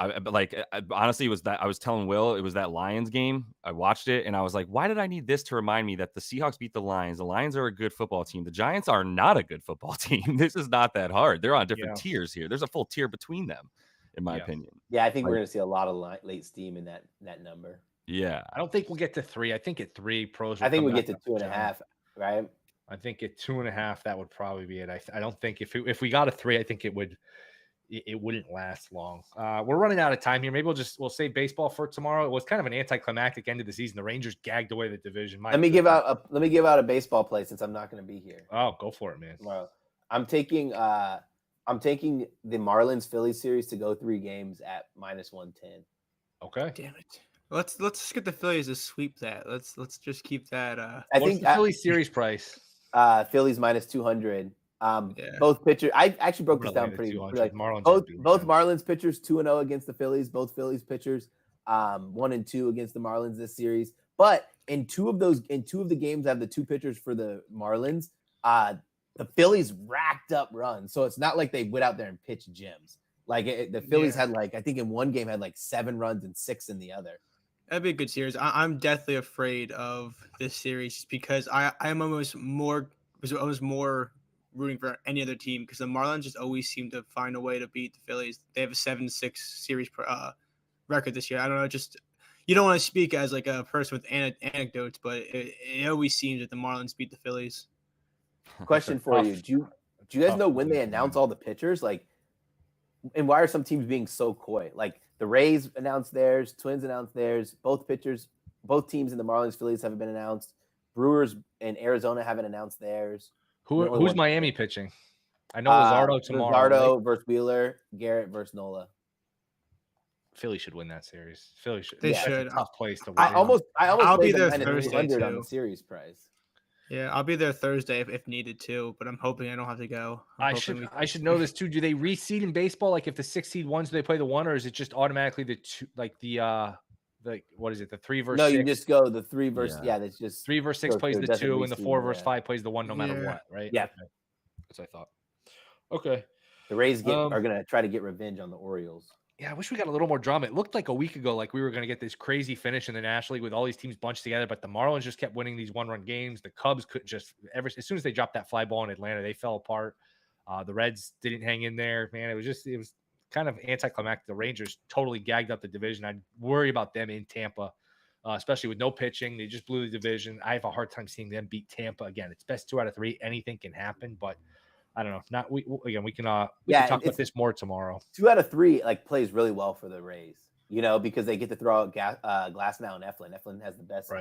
[SPEAKER 3] Honestly, it was that I was telling Will it was that Lions game. I watched it and I was like, why did I need this to remind me that the Seahawks beat the Lions? The Lions are a good football team. The Giants are not a good football team. This is not that hard. They're on different tiers here. There's a full tier between them, in my opinion.
[SPEAKER 2] Yeah, I think we're gonna see a lot of late steam in that number.
[SPEAKER 3] Yeah,
[SPEAKER 1] I don't think we'll get to 3. I think at 3 pros.
[SPEAKER 2] I think we get to 2.5, right?
[SPEAKER 1] I think at 2.5 that would probably be it. I don't think if we got a 3, I think it wouldn't last long. We're running out of time here. Maybe we'll save baseball for tomorrow. It was kind of an anticlimactic end of the season. The Rangers gagged away the division.
[SPEAKER 2] Let me give out a baseball play since I'm not going to be here.
[SPEAKER 1] Oh, go for it, man.
[SPEAKER 2] Tomorrow. I'm taking the Marlins Phillies series to go 3 games at -110.
[SPEAKER 1] Okay.
[SPEAKER 4] Damn it. Let's just get the Phillies to sweep that. Let's just keep that.
[SPEAKER 2] I think
[SPEAKER 1] the Phillies series price.
[SPEAKER 2] Phillies -200. Both pitchers. I actually broke this down pretty like both Marlins pitchers 2-0 against the Phillies. Both Phillies pitchers 1-2 against the Marlins this series. But in two of the games, I have the 2 pitchers for the Marlins. The Phillies racked up runs, so it's not like they went out there and pitched gems. Like the Phillies had I think in one game had 7 runs and 6 in the other.
[SPEAKER 4] That'd be a good series. I'm deathly afraid of this series just because I'm almost more rooting for any other team because the Marlins just always seem to find a way to beat the Phillies. They have a 7-6 series record this year. I don't know, just you don't want to speak as like a person with anecdotes, but it always seems that the Marlins beat the Phillies.
[SPEAKER 2] Question for you: Do you guys know when they announce all the pitchers? Like, and why are some teams being so coy? Like the Rays announced theirs, Twins announced theirs. Both pitchers, both teams in the Marlins, Phillies haven't been announced. Brewers and Arizona haven't announced theirs.
[SPEAKER 1] Who's Miami pitching? I know Luzardo tomorrow.
[SPEAKER 2] Luzardo versus Wheeler, Garrett versus Nola.
[SPEAKER 1] Philly should win that series. Philly should.
[SPEAKER 4] They should.
[SPEAKER 1] That's a tough place to win.
[SPEAKER 2] I'll
[SPEAKER 4] be there Thursday
[SPEAKER 2] on the series price.
[SPEAKER 4] Yeah, I'll be there Thursday if needed to, but I'm hoping I don't have to go.
[SPEAKER 1] I should know this too. Do they reseed in baseball? Like if the 6 seed ones, do they play the 1, or is it just automatically the 2? Like what is it? The 3 versus 6?
[SPEAKER 2] No, you just go the 3 versus that's just
[SPEAKER 1] 3 versus 6 plays the 2, and the 4 versus 5 plays the 1, no matter what, right?
[SPEAKER 2] Yeah,
[SPEAKER 1] okay. That's what I thought. Okay,
[SPEAKER 2] the Rays are gonna try to get revenge on the Orioles.
[SPEAKER 1] Yeah, I wish we got a little more drama. It looked like a week ago like we were going to get this crazy finish in the National League with all these teams bunched together, but the Marlins just kept winning these 1-run games. The Cubs could just as soon as they dropped that fly ball in Atlanta, they fell apart. The Reds didn't hang in there, man. It was kind of anticlimactic. The Rangers totally gagged up the division. I'd worry about them in Tampa, especially with no pitching. They just blew the division. I have a hard time seeing them beat Tampa again. It's best 2 out of 3. Anything can happen, but I don't know. We can talk about this more tomorrow.
[SPEAKER 2] 2 out of 3 plays really well for the Rays, because they get to throw out Glass now and Eflin. Eflin has the best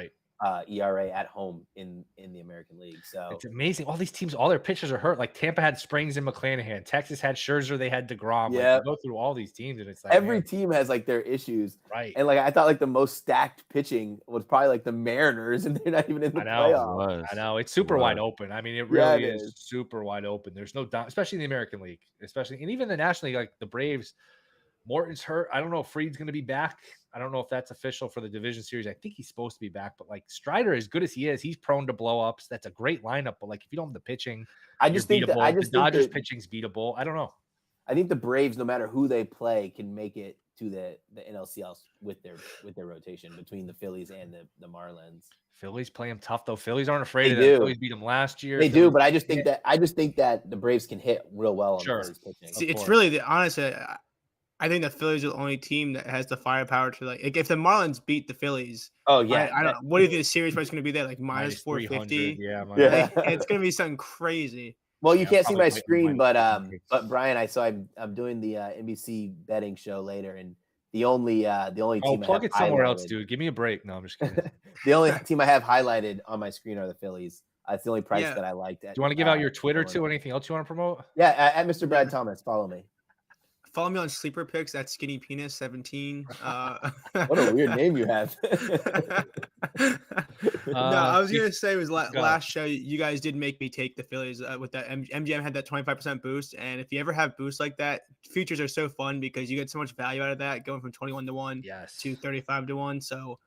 [SPEAKER 2] ERA at home in the American League. So
[SPEAKER 1] it's amazing. All these teams, all their pitchers are hurt. Like Tampa had Springs and McClanahan. Texas had Scherzer. They had DeGrom. Like you go through all these teams, and it's like
[SPEAKER 2] every team has like their issues.
[SPEAKER 1] Right.
[SPEAKER 2] And like I thought, like the most stacked pitching was probably like the Mariners, and they're not even in the playoffs.
[SPEAKER 1] I know it's super wide open. I mean, it really is super wide open. There's no doubt, especially in the American League, and even the National League, like the Braves. Morton's hurt. I don't know if Fried's going to be back. I don't know if that's official for the division series. I think he's supposed to be back, but like Strider, as good as he is, he's prone to blow ups. That's a great lineup, but like if you don't have the pitching,
[SPEAKER 2] I just think
[SPEAKER 1] the Dodgers pitching's beatable. I don't know.
[SPEAKER 2] I think the Braves, no matter who they play, can make it to the NLCS with their rotation between the Phillies and the Marlins.
[SPEAKER 1] Phillies play them tough though. Phillies aren't afraid of that. Phillies beat them last year.
[SPEAKER 2] They do, but I just think that the Braves can hit real well on the Phillies pitching.
[SPEAKER 4] See, it's really honestly. I think the Phillies are the only team that has the firepower to like if the Marlins beat the Phillies.
[SPEAKER 2] Oh yeah,
[SPEAKER 4] I don't. What do you think the series price is going to be there? Like minus 450.
[SPEAKER 1] Yeah,
[SPEAKER 4] it's going to be something crazy.
[SPEAKER 2] Well, you can't see my screen, but Brian, I'm doing the NBC betting show later, and the only team.
[SPEAKER 1] Plug it somewhere else, dude. Give me a break. No, I'm just kidding.
[SPEAKER 2] The only team I have highlighted on my screen are the Phillies. It's the only price that I liked. Do
[SPEAKER 1] you want to give out your Twitter too? Anything else you want to promote?
[SPEAKER 2] Yeah, at MrBradThomas. Follow me.
[SPEAKER 4] Follow me on Sleeper Picks. That's Skinny Penis 17.
[SPEAKER 2] What a weird name you have.
[SPEAKER 4] No, I was gonna say it was last show. You guys did make me take the Phillies with that. MGM had that 25% boost, and if you ever have boosts like that, futures are so fun because you get so much value out of that, going from 21-1 to 35-1. So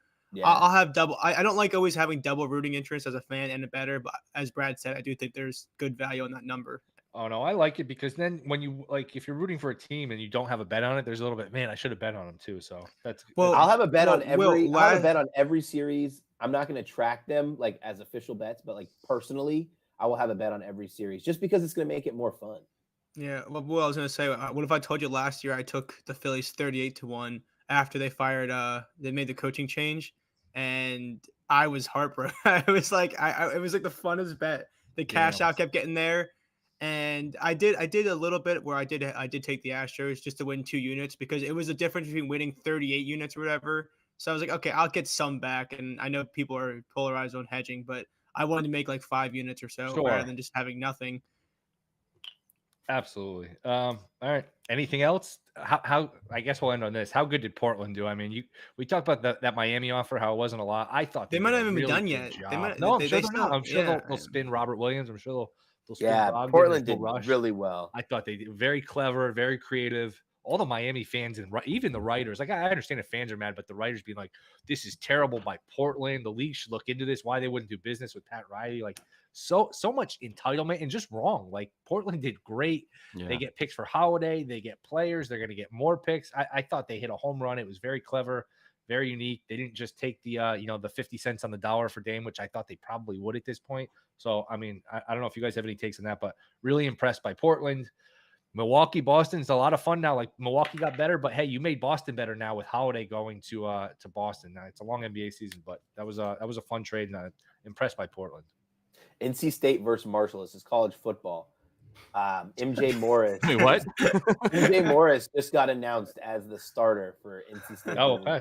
[SPEAKER 4] I'll have double. I don't like always having double rooting interest as a fan and a bettor, but as Brad said, I do think there's good value on that number.
[SPEAKER 1] Oh no, I like it because then when you if you're rooting for a team and you don't have a bet on it, there's a little bit, man, I should have bet on them too. So
[SPEAKER 2] I'll have a bet on every series. I'm not going to track them like as official bets, but like personally, I will have a bet on every series just because it's going to make it more fun.
[SPEAKER 4] Yeah. Well, I was going to say, what if I told you last year I took the Phillies 38-1 after they made the coaching change, and I was heartbroken. It was like the funnest bet. The cash out kept getting there. And I did a little bit where I did take the Astros just to win 2 units because it was a difference between winning 38 units or whatever. So I was like, okay, I'll get some back. And I know people are polarized on hedging, but I wanted to make like 5 units or so rather than just having nothing.
[SPEAKER 1] Absolutely. All right. Anything else? How I guess we'll end on this. How good did Portland do? I mean, we talked about that Miami offer, how it wasn't a lot. I thought
[SPEAKER 4] they might not even be done yet.
[SPEAKER 1] I'm sure they're not. I'm sure they'll spin Robert Williams. I'm sure they'll
[SPEAKER 2] Portland did really well.
[SPEAKER 1] I thought they did very clever, very creative. All the Miami fans and even the writers, like I understand if fans are mad, but the writers being like, "This is terrible by Portland. The league should look into this. Why they wouldn't do business with Pat Riley?" Like so much entitlement and just wrong. Like Portland did great. Yeah. They get picks for Holiday. They get players. They're going to get more picks. I thought they hit a home run. It was very clever, very unique. They didn't just take the the 50 cents on the dollar for Dame, which I thought they probably would at this point. So, I mean, I don't know if you guys have any takes on that, but really impressed by Portland. Milwaukee, Boston's a lot of fun now. Like Milwaukee got better, but hey, you made Boston better now with Holiday going to Boston. Now it's a long NBA season, but that was a fun trade, and I'm impressed by Portland.
[SPEAKER 2] NC State versus Marshall. This is college football. MJ Morris.
[SPEAKER 3] Wait, what?
[SPEAKER 2] MJ Morris just got announced as the starter for NC State.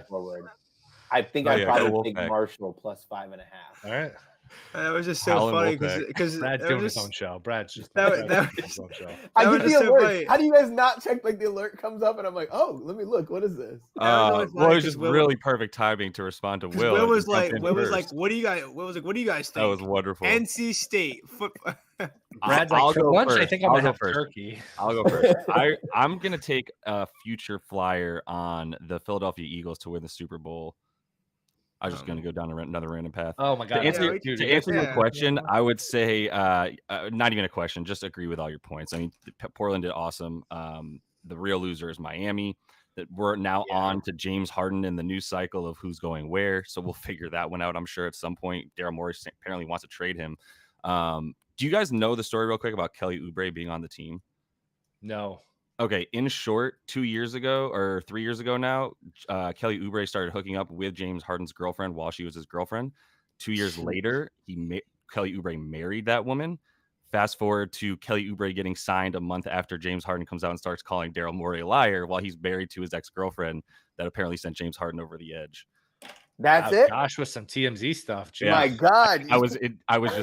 [SPEAKER 2] Forward. I think I'd probably take Marshall plus 5.5.
[SPEAKER 1] All right.
[SPEAKER 4] That was just so funny because
[SPEAKER 1] Brad's doing his own show. Brad's just
[SPEAKER 2] his own show. I get the alert. How do you guys not check like the alert comes up and I'm like, oh, let me look. What is this?
[SPEAKER 3] Well, it was just really perfect timing to respond to Will.
[SPEAKER 4] Will was like, what do you guys? What do you guys think?
[SPEAKER 3] That was wonderful.
[SPEAKER 4] NC State football.
[SPEAKER 1] Brad's like, for lunch, I think I'm gonna have turkey.
[SPEAKER 3] I'll go first. I'm gonna take a future flyer on the Philadelphia Eagles to win the Super Bowl. I was just going to go down another random path.
[SPEAKER 1] Oh, my God.
[SPEAKER 3] To answer your question, I would say not even a question. Just agree with all your points. I mean, Portland did awesome. The real loser is Miami. That we're now on to James Harden in the news cycle of who's going where. So we'll figure that one out, I'm sure, at some point. Daryl Morey apparently wants to trade him. Do you guys know the story real quick about Kelly Oubre being on the team?
[SPEAKER 1] No.
[SPEAKER 3] Okay, in short, 2 years ago or 3 years ago now, Kelly Oubre started hooking up with James Harden's girlfriend while she was his girlfriend. 2 years later, Kelly Oubre married that woman. Fast forward to Kelly Oubre getting signed a month after James Harden comes out and starts calling Daryl Morey a liar while he's married to his ex-girlfriend that apparently sent James Harden over the edge.
[SPEAKER 2] That's it.
[SPEAKER 1] Josh with some TMZ stuff.
[SPEAKER 3] Yeah.
[SPEAKER 2] My God,
[SPEAKER 3] I was just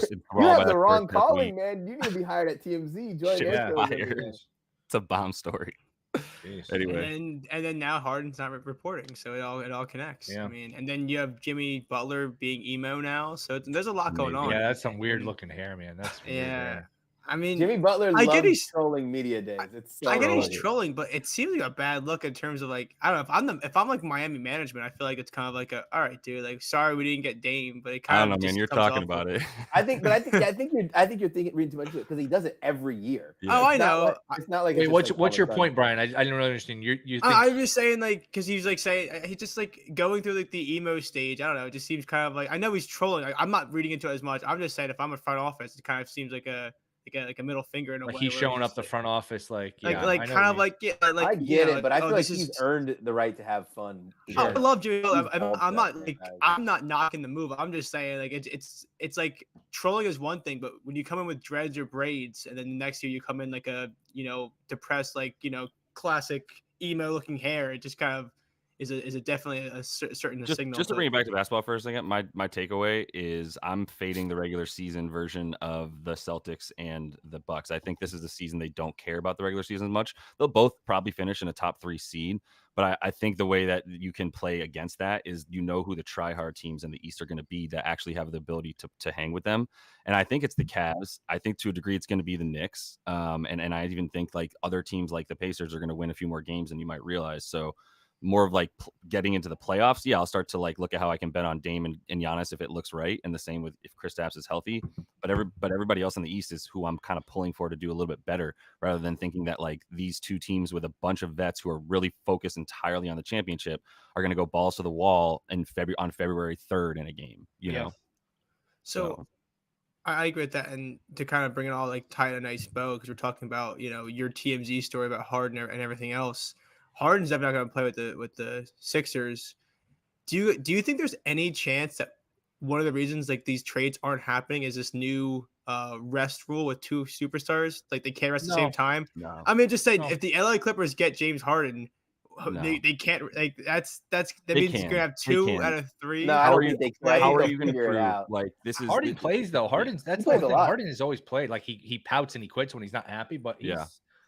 [SPEAKER 2] you
[SPEAKER 3] enthralled
[SPEAKER 2] have
[SPEAKER 3] by
[SPEAKER 2] the
[SPEAKER 3] that
[SPEAKER 2] wrong
[SPEAKER 3] first that tweet.
[SPEAKER 2] calling, man. You need to be hired at TMZ. Join
[SPEAKER 3] Shit,
[SPEAKER 2] their shows
[SPEAKER 3] fire.
[SPEAKER 2] every day.
[SPEAKER 3] It's a bomb story.
[SPEAKER 1] Jeez.
[SPEAKER 3] Anyway,
[SPEAKER 4] And then now Harden's not reporting, so it all connects.
[SPEAKER 1] Yeah.
[SPEAKER 4] I mean, and then you have Jimmy Butler being emo now, so there's a lot going
[SPEAKER 3] Amazing.
[SPEAKER 4] on.
[SPEAKER 1] Yeah, that's some weird
[SPEAKER 4] And-
[SPEAKER 1] looking hair, man. That's weird
[SPEAKER 4] Yeah,
[SPEAKER 1] hair.
[SPEAKER 4] I mean,
[SPEAKER 2] Jimmy Butler
[SPEAKER 4] I get
[SPEAKER 2] loves
[SPEAKER 4] he's-
[SPEAKER 2] trolling media days. It's so
[SPEAKER 4] I get he's
[SPEAKER 2] funny.
[SPEAKER 4] trolling, but it seems like a bad look in terms of like I don't know if I'm like Miami management, I feel like it's kind of like all right, dude, like sorry we didn't get Dame, but it kind
[SPEAKER 3] I
[SPEAKER 4] of
[SPEAKER 3] don't know, man. You're talking about it.
[SPEAKER 2] I think you're reading too much into it because he does it every year.
[SPEAKER 3] Yeah.
[SPEAKER 4] Oh, I
[SPEAKER 2] It's not
[SPEAKER 4] know.
[SPEAKER 2] like- it's not like.
[SPEAKER 1] Wait,
[SPEAKER 2] it's
[SPEAKER 1] what's
[SPEAKER 2] just like
[SPEAKER 1] what's
[SPEAKER 2] all
[SPEAKER 1] your
[SPEAKER 2] of a
[SPEAKER 1] point,
[SPEAKER 2] sudden.
[SPEAKER 1] Brian? I didn't really understand. You think
[SPEAKER 4] I'm just saying, like, because he's like saying he's just like going through like the emo stage. I don't know. It just seems kind of like I know he's trolling. I'm not reading into it as much. I'm just saying if I'm a front office, it kind of seems like a middle finger in a
[SPEAKER 1] like
[SPEAKER 4] way.
[SPEAKER 1] he's
[SPEAKER 4] where
[SPEAKER 1] showing
[SPEAKER 4] it's
[SPEAKER 1] up the
[SPEAKER 4] like-
[SPEAKER 1] front office like
[SPEAKER 4] like
[SPEAKER 1] yeah, I know
[SPEAKER 4] kind
[SPEAKER 1] what
[SPEAKER 4] of
[SPEAKER 1] you mean.
[SPEAKER 4] like yeah, like
[SPEAKER 2] I get it, but I
[SPEAKER 4] oh,
[SPEAKER 2] feel like
[SPEAKER 4] this is-
[SPEAKER 2] he's earned the right to have fun.
[SPEAKER 1] Sure.
[SPEAKER 4] I love Jimmy Butler.
[SPEAKER 2] He's bald
[SPEAKER 4] I'm
[SPEAKER 2] that
[SPEAKER 4] not
[SPEAKER 2] man,
[SPEAKER 4] like
[SPEAKER 2] guys.
[SPEAKER 4] I'm not knocking the move. I'm just saying like it's like trolling is one thing, but when you come in with dreads or braids, and then the next year you come in like a depressed like classic emo looking hair, it just kind of is a definitely a certain signal.
[SPEAKER 3] Just to bring it back to basketball for a second, my takeaway is I'm fading the regular season version of the Celtics and the Bucks. I think this is the season they don't care about the regular season as much. They'll both probably finish in a top 3 seed, but I think the way that you can play against that is who the try-hard teams in the East are going to be that actually have the ability to hang with them. And I think it's the Cavs. I think to a degree it's going to be the Knicks. And I even think like other teams like the Pacers are going to win a few more games than you might realize. So more of like getting into the playoffs. Yeah, I'll start to like look at how I can bet on Dame and Giannis if it looks right. And the same with if Kristaps is healthy. But everybody else in the East is who I'm kind of pulling for to do a little bit better, rather than thinking that like these two teams with a bunch of vets who are really focused entirely on the championship are going to go balls to the wall on February 3rd in a game. You know.
[SPEAKER 4] So I agree with that, and to kind of bring it all like tie in a nice bow, because we're talking about your TMZ story about Harden and everything else. Harden's definitely not going to play with the Sixers. Do you think there's any chance that one of the reasons like these trades aren't happening is this new rest rule with 2 superstars? Like they can't rest at the same time.
[SPEAKER 3] No.
[SPEAKER 4] I mean, just say
[SPEAKER 1] No.
[SPEAKER 4] if the LA Clippers get James Harden,
[SPEAKER 3] No.
[SPEAKER 4] they can't like that
[SPEAKER 3] They
[SPEAKER 4] means
[SPEAKER 3] can.
[SPEAKER 4] you're gonna have
[SPEAKER 3] They
[SPEAKER 4] 2
[SPEAKER 3] can.
[SPEAKER 4] out of 3.
[SPEAKER 2] No, I
[SPEAKER 3] How
[SPEAKER 2] don't
[SPEAKER 3] are
[SPEAKER 2] think
[SPEAKER 3] you?
[SPEAKER 2] they can.
[SPEAKER 3] How are
[SPEAKER 2] They'll
[SPEAKER 3] you going to
[SPEAKER 2] figure it
[SPEAKER 3] prove
[SPEAKER 2] out.
[SPEAKER 3] like this is?
[SPEAKER 1] Harden plays though. Harden's that's the
[SPEAKER 2] plays
[SPEAKER 1] whole
[SPEAKER 2] a
[SPEAKER 1] thing.
[SPEAKER 2] lot.
[SPEAKER 1] Harden has always played. Like he pouts and he quits when he's not happy, but
[SPEAKER 3] Yeah.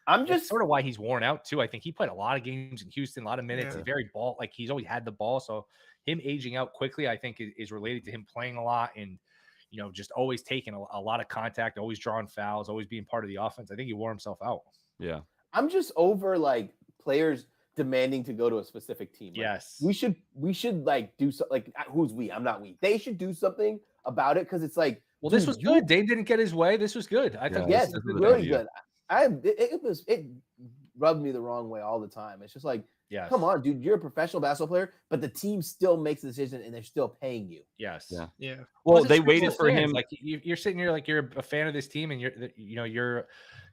[SPEAKER 2] I'm
[SPEAKER 1] that's
[SPEAKER 2] just
[SPEAKER 1] sort of why he's worn out too. I think he played a lot of games in Houston, a lot of minutes.
[SPEAKER 4] Yeah.
[SPEAKER 1] He's very ball, like he's always had the ball. So him aging out quickly, I think, is related to him playing a lot and just always taking a lot of contact, always drawing fouls, always being part of the offense. I think he wore himself out.
[SPEAKER 3] Yeah.
[SPEAKER 2] I'm just over like players demanding to go to a specific team. Like,
[SPEAKER 1] Yes.
[SPEAKER 2] we should like do something. Like who's we? I'm not we. They should do something about it because it's like.
[SPEAKER 1] Well, this
[SPEAKER 2] dude,
[SPEAKER 1] was good. Dame didn't get his way. This was good. I thought.
[SPEAKER 3] Yeah.
[SPEAKER 2] Yes,
[SPEAKER 3] This
[SPEAKER 2] it's
[SPEAKER 3] is a
[SPEAKER 2] really
[SPEAKER 3] W.
[SPEAKER 2] good. It rubbed me the wrong way all the time. It's just like,
[SPEAKER 1] Yes.
[SPEAKER 2] come on, dude, you're a professional basketball player, but the team still makes the decision and they're still paying you.
[SPEAKER 1] Yes.
[SPEAKER 3] Yeah.
[SPEAKER 4] Yeah.
[SPEAKER 3] Well,
[SPEAKER 1] it's
[SPEAKER 3] they
[SPEAKER 1] screws
[SPEAKER 3] waited
[SPEAKER 1] the
[SPEAKER 3] for
[SPEAKER 1] fans.
[SPEAKER 3] him.
[SPEAKER 1] Like you're sitting here, like you're a fan of this team, and you're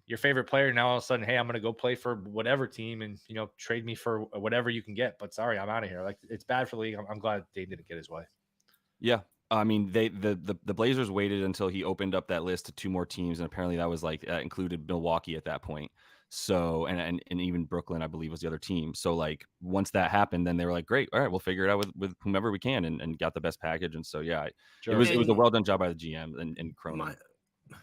[SPEAKER 1] your favorite player. Now all of a sudden, hey, I'm going to go play for whatever team, and trade me for whatever you can get. But sorry, I'm out of here. Like it's bad for the league. I'm glad Dame didn't get his way.
[SPEAKER 3] Yeah. I mean, the Blazers waited until he opened up that list to 2 more teams, and apparently that was like included Milwaukee at that point. So and even Brooklyn, I believe, was the other team. So like once that happened, then they were like, great, all right, we'll figure it out with whomever we can, and got the best package. And so yeah,
[SPEAKER 1] Sure.
[SPEAKER 3] it was a well done job by the GM and Cronin.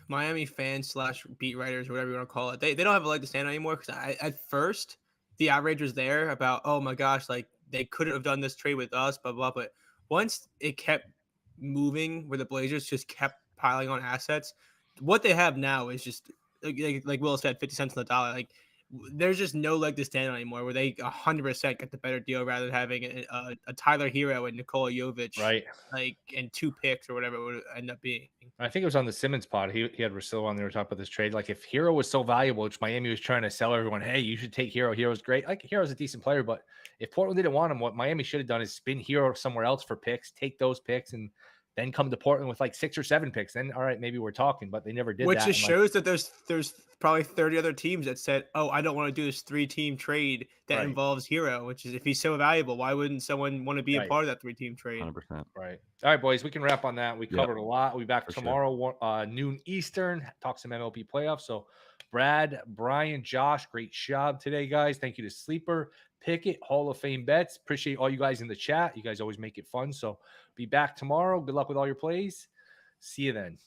[SPEAKER 4] Miami fans / beat writers, or whatever you want to call it, they don't have a leg to stand on anymore, because at first the outrage was there about, oh my gosh, like they couldn't have done this trade with us, blah blah. But once it kept moving, where the Blazers just kept piling on assets, what they have now is just like Will said, 50 cents on the dollar. Like there's just no leg to stand on anymore, where they 100% get the better deal rather than having a Tyler Hero and Nikola Jovic,
[SPEAKER 1] Right.
[SPEAKER 4] like, and 2 picks or whatever it would end up being.
[SPEAKER 1] I think it was on the Simmons pod. He had Rosillo on there talking about this trade. Like if Hero was so valuable, which Miami was trying to sell everyone, hey, you should take Hero. Hero's great. Like Hero's a decent player, but if Portland didn't want him, what Miami should have done is spin Hero somewhere else for picks, take those picks, and then come to Portland with like 6 or 7 picks. Then all right, maybe we're talking, but they never did
[SPEAKER 4] Which
[SPEAKER 1] that.
[SPEAKER 4] just shows that there's probably 30 other teams that said, oh, I don't want to do this 3-team trade that
[SPEAKER 1] Right.
[SPEAKER 4] involves Hero, which is, if he's so valuable, why wouldn't someone want to be
[SPEAKER 1] Right.
[SPEAKER 4] a part of that 3-team trade?
[SPEAKER 3] 100%.
[SPEAKER 1] Right. All right, boys, we can wrap on that. We
[SPEAKER 3] Yep.
[SPEAKER 1] covered a lot. We'll be back
[SPEAKER 3] For sure.
[SPEAKER 1] tomorrow, noon Eastern, talk some MLB playoffs. So Brad, Brian, Josh, great job today, guys. Thank you to Sleeper, Pickett, Hall of Fame Bets. Appreciate all you guys in the chat. You guys always make it fun. So be back tomorrow. Good luck with all your plays. See you then.